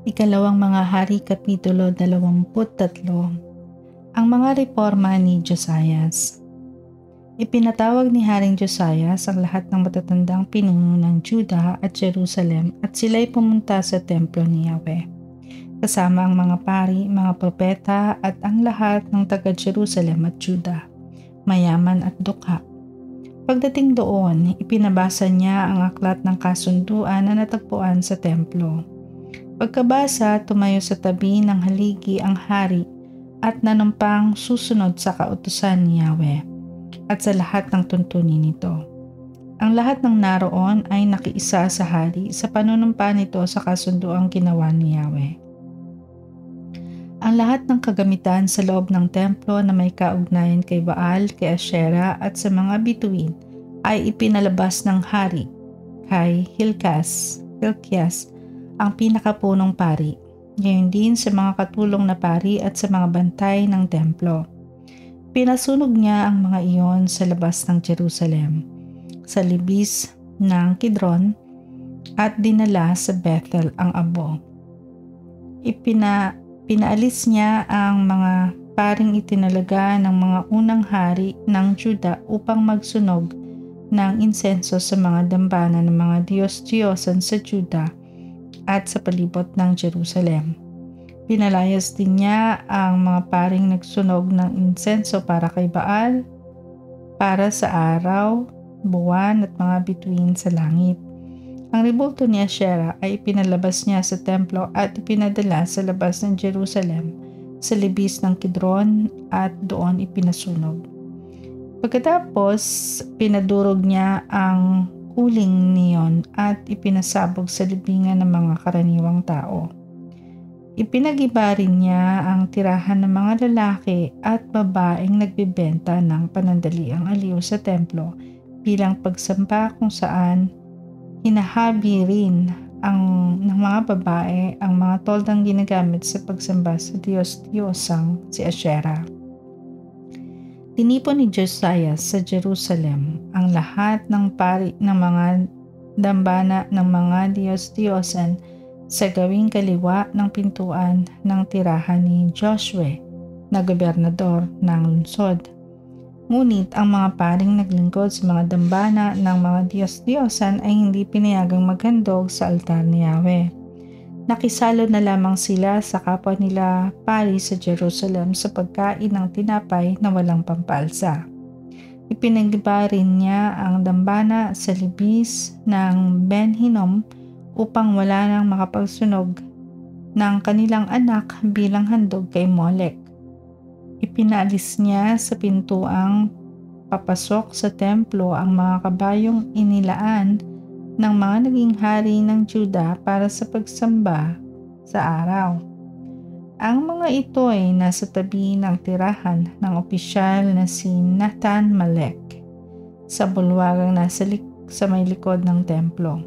Ikalawang Mga Hari, Kapitulo 23. Ang mga reforma ni Josias. Ipinatawag ni Haring Josias ang lahat ng matatandang pinuno ng Juda at Jerusalem at sila'y pumunta sa templo ni Yahweh. Kasama ang mga pari, mga propeta at ang lahat ng taga-Jerusalem at Juda, mayaman at dukha. Pagdating doon, ipinabasa niya ang aklat ng kasunduan na natagpuan sa templo. Pagkabasa, tumayo sa tabi ng haligi ang hari at nanumpang susunod sa kautusan ni Yahweh at sa lahat ng tuntunin nito. Ang lahat ng naroon ay nakiisa sa hari sa panunumpa nito sa kasunduang ginawa ni Yahweh. Ang lahat ng kagamitan sa loob ng templo na may kaugnayan kay Baal, kay Asherah at sa mga bituin ay ipinalabas ng hari kay Hilkias, ang pinakapunong pari, gayon din sa mga katulong na pari at sa mga bantay ng templo. Pinasunog niya ang mga iyon sa labas ng Jerusalem, sa libis ng Kidron, at dinala sa Bethel ang abo. Pinaalis niya ang mga paring itinalaga ng mga unang hari ng Juda upang magsunog ng insenso sa mga dambana ng mga Diyos-Diyosan sa Juda at sa palibot ng Jerusalem. Pinalayas din niya ang mga paring nagsunog ng insenso para kay Baal, para sa araw, buwan at mga bituin sa langit. Ang rebulto ni Asherah ay ipinalabas niya sa templo at ipinadala sa labas ng Jerusalem sa libis ng Kidron at doon ipinasunog. Pagkatapos, pinadurog niya ang uling niyon at ipinasabog sa libingan ng mga karaniwang tao. Ipinagiba rin niya ang tirahan ng mga lalaki at babaeng nagbebenta ng panandaliang aliw sa templo bilang pagsampa kung saan hinahabi rin ng mga babae ang mga toldang ginagamit sa pagsamba sa Diyos-Diyosang si Asherah. Tinipon ni Josias sa Jerusalem ang lahat ng pari ng mga dambana ng mga Diyos-Diyosan sa gawing kaliwa ng pintuan ng tirahan ni Joshua na gobernador ng lungsod. Ngunit ang mga paring naglingkod sa mga dambana ng mga Diyos-Diyosan ay hindi pinayagang maghandog sa altar ni Yahweh. Nakisalo na lamang sila sa kapwa nila pari sa Jerusalem sa pagkain ng tinapay na walang pampalsa. Ipinagiba rin niya ang dambana sa libis ng Ben Hinnom upang wala nang makapagsunog ng kanilang anak bilang handog kay Molek. Ipinaalis niya sa pintuang papasok sa templo ang mga kabayong inilaan ng mga naging hari ng Juda para sa pagsamba sa araw. Ang mga ito ay nasa tabi ng tirahan ng opisyal na si Nathan Malek sa bulwagang sa may likod ng templo.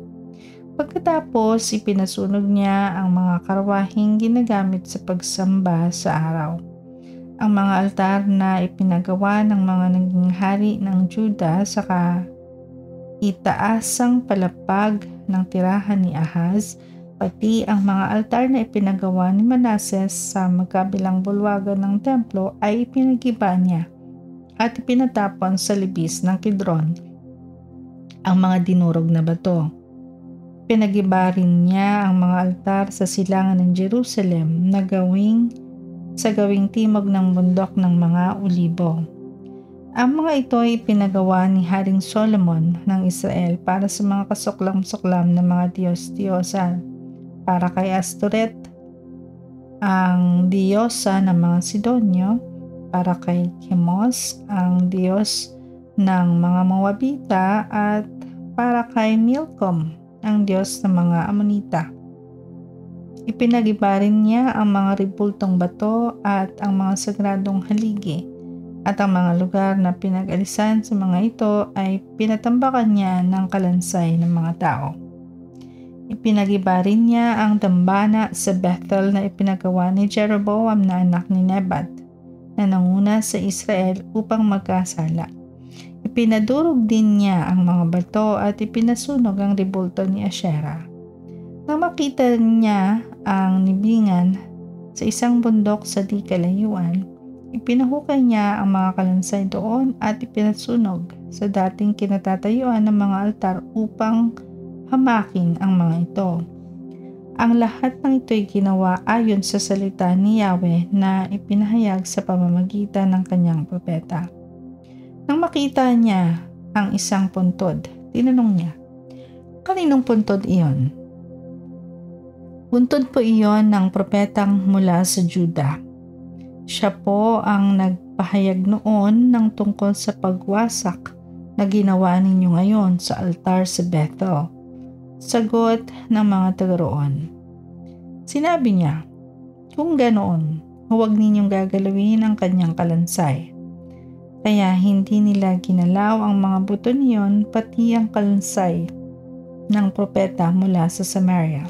Pagkatapos, ipinasunog niya ang mga karwaheng ginagamit sa pagsamba sa araw. Ang mga altar na ipinagawa ng mga naging hari ng Juda sa itaasang palapag ng tirahan ni Ahaz, pati ang mga altar na ipinagawa ni Manases sa magkabilang bulwagan ng templo ay ipinagiba niya at ipinatapon sa libis ng Kidron ang mga dinurog na bato. Pinagiba rin niya ang mga altar sa silangan ng Jerusalem na gawing timog ng bundok ng mga Olibo. Ang mga ito ay pinagawa ni Haring Solomon ng Israel para sa mga kasuklam-suklam ng mga Diyos-Diyosan, para kay Astoret, ang diyosa ng mga Sidonyo, para kay Chemos, ang diyos ng mga Moabita, at para kay Milcom, ang diyos ng mga Amonita. Ipinagiba rin niya ang mga ribultong bato at ang mga sagradong haligi. At ang mga lugar na pinag-alisan sa mga ito ay pinatambakan niya ng kalansay ng mga tao. Ipinagiba rin niya ang dambana sa Bethel na ipinagawa ni Jeroboam na anak ni Nebat na nanguna sa Israel upang magkasala. Ipinadurog din niya ang mga bato at ipinasunog ang rebulto ni Asherah. Nang makita niya ang libingan sa isang bundok sa di kalayuan, ipinahukay niya ang mga kalansay doon at ipinasunog sa dating kinatatayuan ng mga altar upang hamakin ang mga ito. Ang lahat ng ito'y ginawa ayon sa salita ni Yahweh na ipinahayag sa pamamagitan ng kanyang propeta. Nang makita niya ang isang puntod, tinanong niya, "Kaninong puntod iyon?" Puntod po iyon ng propetang mula sa Juda. Siya po ang nagpahayag noon ng tungkol sa pagwasak na ginawa ninyo ngayon sa altar sa Bethel. Sagot ng mga taga roon. Sinabi niya, "Kung ganoon, huwag ninyong gagalawin ang kanyang kalansay." Kaya hindi nila ginalaw ang mga buto niyon pati ang kalansay ng propeta mula sa Samaria.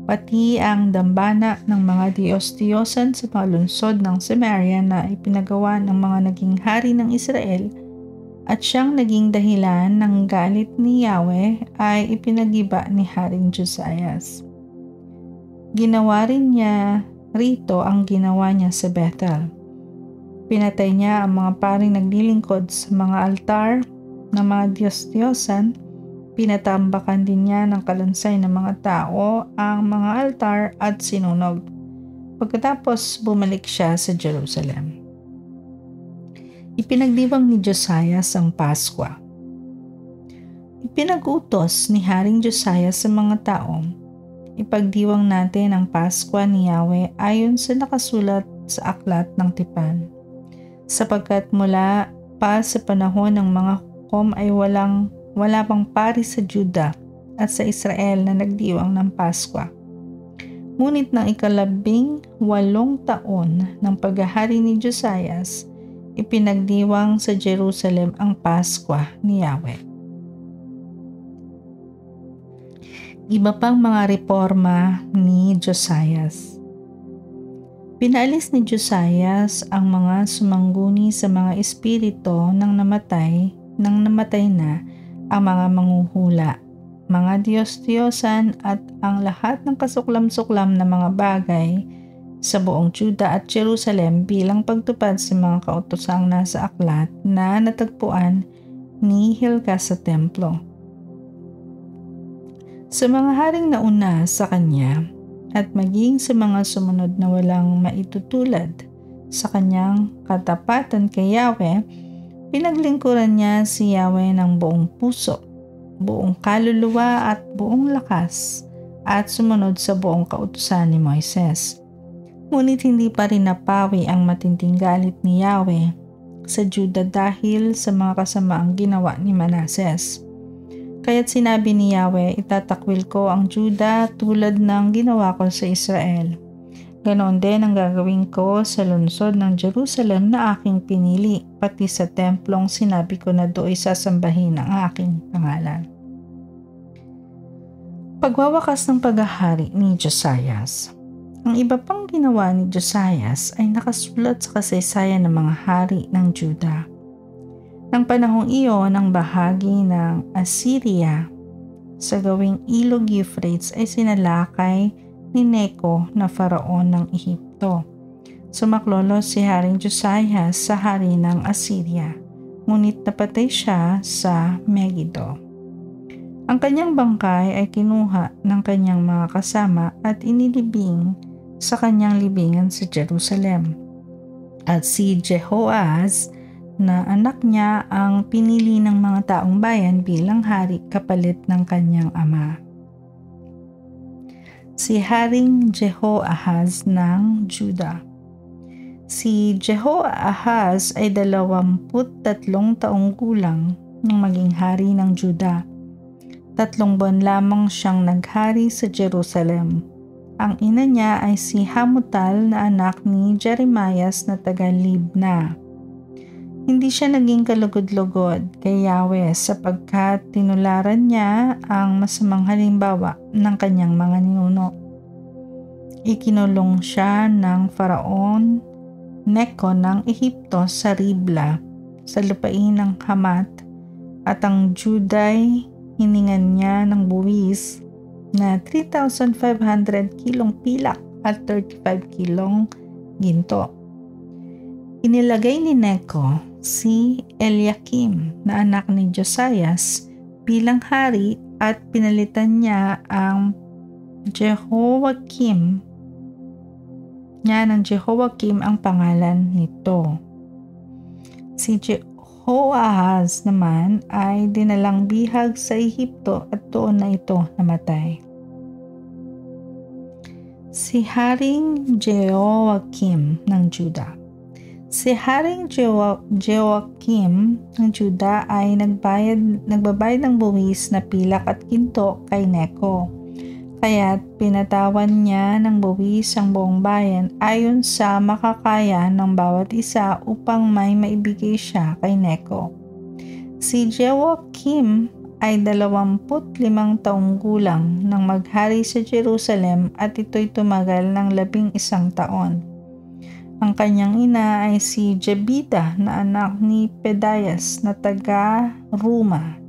Pati ang dambana ng mga Diyos-Diyosan sa mga lungsod ng Samaria na ipinagawa ng mga naging hari ng Israel at siyang naging dahilan ng galit ni Yahweh ay ipinagiba ni Haring Josias. Ginawa rin niya rito ang ginawa niya sa Bethel. Pinatay niya ang mga paring naglilingkod sa mga altar ng mga Diyos-Diyosan. Pinatambakan din niya ng kalansay ng mga tao ang mga altar at sinunog. Pagkatapos bumalik siya sa Jerusalem. Ipinagdiwang ni Josias ang Pasko. Ipinag-utos ni Haring Josias sa mga tao, ipagdiwang natin ang Pasko ni Yahweh ayon sa nakasulat sa Aklat ng Tipan. Sapagkat mula pa sa panahon ng mga hukom ay wala pang pari sa Juda at sa Israel na nagdiwang ng Pasko. Ngunit ng 18 taon ng paghahari ni Josias, ipinagdiwang sa Jerusalem ang Pasko ni Yahweh. Iba pang mga reforma ni Josias. Pinaalis ni Josias ang mga sumangguni sa mga espiritu ng namatay na ang mga manghuhula, mga Diyos-Diyosan at ang lahat ng kasuklam-suklam na mga bagay sa buong Juda at Jerusalem bilang pagtupad sa mga kautosang nasa aklat na natagpuan ni Hilkiah sa templo. Sa mga haring nauna sa kanya at maging sa mga sumunod na walang maitutulad sa kanyang katapatan kay Yahweh, pinaglingkuran niya si Yahweh ng buong puso, buong kaluluwa at buong lakas at sumunod sa buong kautusan ni Moises. Ngunit hindi pa rin napawi ang matinding galit ni Yahweh sa Juda dahil sa mga kasamaang ginawa ni Manases. Kaya't sinabi ni Yahweh, itatakwil ko ang Juda tulad ng ginawa ko sa Israel. Ganoon din ang gagawin ko sa lungsod ng Jerusalem na aking pinili, pati sa templong sinabi ko na do'y sasambahin ang aking pangalan. Pagwawakas ng paghahari ni Josias. Ang iba pang ginawa ni Josias ay nakasulat sa kasaysayan ng mga hari ng Juda. Nang panahong iyon, ang bahagi ng Assyria sa gawing ilog Euphrates ay sinalakay ni Neco na faraon ng Ehipto. Sumaklolo si Haring Josias sa hari ng Assyria, ngunit napatay siya sa Megiddo. Ang kanyang bangkay ay kinuha ng kanyang mga kasama at inilibing sa kanyang libingan sa Jerusalem. At si Jehoahaz na anak niya ang pinili ng mga taong bayan bilang hari kapalit ng kanyang ama. Si Haring Jehoahaz ng Juda. Si Jehoahaz ay 23 taong gulang nang maging hari ng Juda. 3 buwan lamang siyang naghari sa Jerusalem. Ang ina niya ay si Hamutal na anak ni Jeremias na taga Libna. Hindi siya naging kalugod-lugod kay Yahweh sapagkat tinularan niya ang masamang halimbawa ng kanyang mga ninuno. Ikinulong siya ng Faraon Neco ng Ehipto sa Ribla sa lupain ng Hamat at ang Juday hiningan niya ng buwis na 3,500 kilong pilak at 35 kilong ginto. Inilagay ni Neco si Eliakim na anak ni Josias bilang hari at pinalitan niya ang Jehoiakim ang pangalan nito. Si Jehoahaz naman ay dinalang bihag sa Ehipto at doon na ito namatay. Si Haring Jehoiakim ng Juda. Si Haring Jehoiakim ng Juda ay nagbabayad ng buwis na pilak at ginto kay Neco. Kaya't pinatawan niya ng buwis ang buong bayan ayon sa makakaya ng bawat isa upang may maibigay siya kay Neco. Si Jehoiakim ay 25 taong gulang nang maghari sa Jerusalem at ito'y tumagal ng 11 taon. Ang kanyang ina ay si Jebida na anak ni Pedaias na taga Ruma.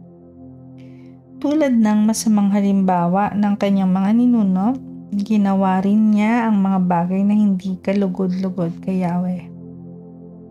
Tulad ng masamang halimbawa ng kanyang mga ninuno, ginawa rin niya ang mga bagay na hindi kalugod-lugod kay Yahweh.